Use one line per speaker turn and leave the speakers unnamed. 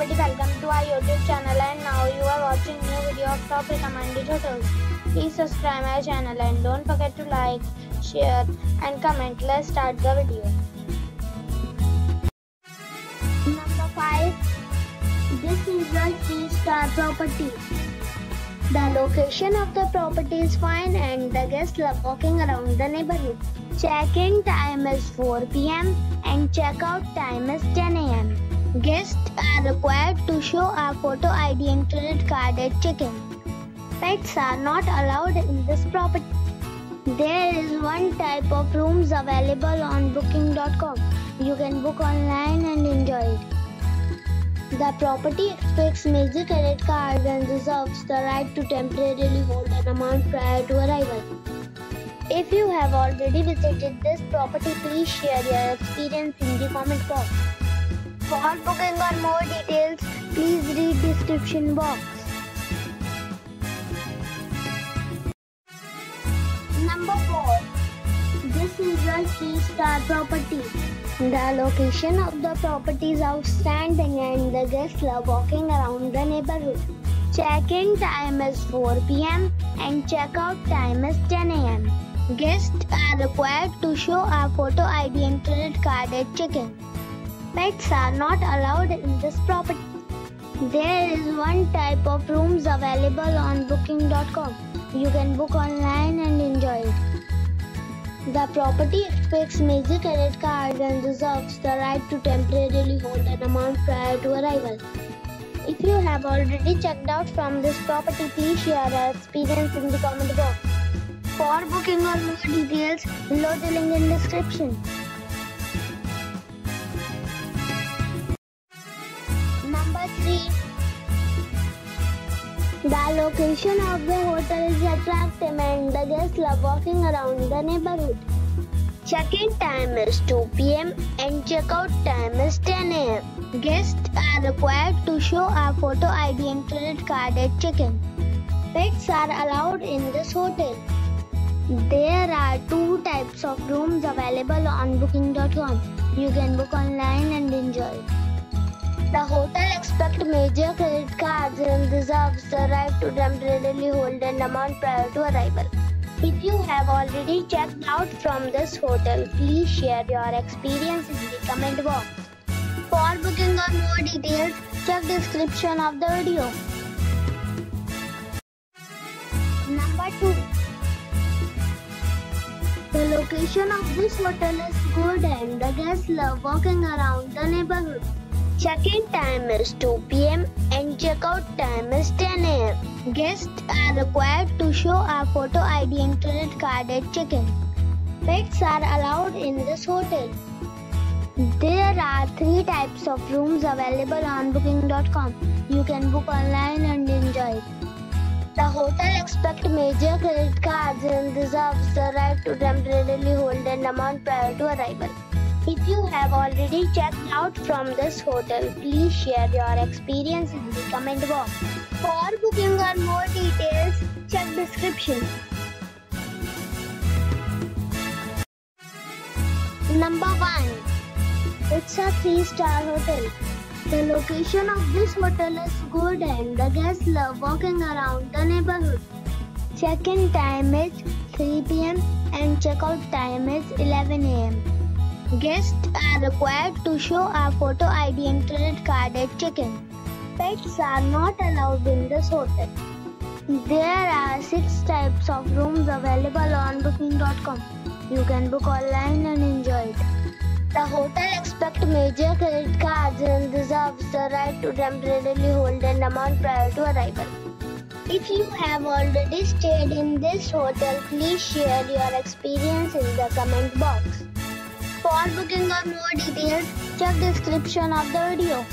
everybody, welcome to our YouTube channel, and now you are watching new video of top recommended hotels. Please subscribe my channel and don't forget to like, share and comment. Let's start the video. Number 5. This is a 3-star property. The location of the property is fine and the guests love walking around the neighborhood. Check-in time is 4 p.m. and check-out time is 10 a.m. Guests are required to show a photo ID and credit card at check-in. Pets are not allowed in this property. There is one type of rooms available on booking.com. You can book online and enjoy it. The property expects major credit cards and reserves the right to temporarily hold an amount prior to arrival. If you have already visited this property, please share your experience in the comment box. For booking or more details, please read description box. Number 4. This is a 3-star property. The location of the property is outstanding and the guests love walking around the neighborhood. Check-in time is 4 p.m. and check-out time is 10 a.m. Guests are required to show a photo ID and credit card at check-in. Pets are not allowed in this property. There is one type of rooms available on booking.com. You can book online and enjoy it. The property expects major credit cards and reserves the right to temporarily hold an amount prior to arrival. If you have already checked out from this property, please share your experience in the comment box. For booking or more details, below the link in description. Number 3. The location of the hotel is attractive and the guests love walking around the neighborhood. Check-in time is 2 p.m. and check-out time is 10 a.m. Guests are required to show a photo ID and credit card at check-in. Pets are allowed in this hotel. There are 2 types of rooms available on booking.com. You can book online and enjoy it. The hotel expects major credit cards and reserves the right to temporarily hold an amount prior to arrival. If you have already checked out from this hotel, please share your experience in the comment box. For booking or more details, check description of the video. Number 2. The location of this hotel is good and the guests love walking around the neighborhood. Check-in time is 2 p.m. and check-out time is 10 a.m. Guests are required to show a photo ID and credit card at check-in. Pets are allowed in this hotel. There are 3 types of rooms available on booking.com. You can book online and enjoy it. The hotel expects major credit cards and reserves the right to temporarily hold an amount prior to arrival. If you have already checked out from this hotel, please share your experience in the comment box. For booking or more details, check description. Number 1. It's a 3-star hotel. The location of this hotel is good and the guests love walking around the neighborhood. Check-in time is 3 p.m. and check-out time is 11 a.m. Guests are required to show a photo ID and credit card at check-in. Pets are not allowed in this hotel. There are 6 types of rooms available on booking.com. You can book online and enjoy it. The hotel expects major credit cards and reserves the right to temporarily hold an amount prior to arrival. If you have already stayed in this hotel, please share your experience in the comment box. For booking or more details, check description of the video.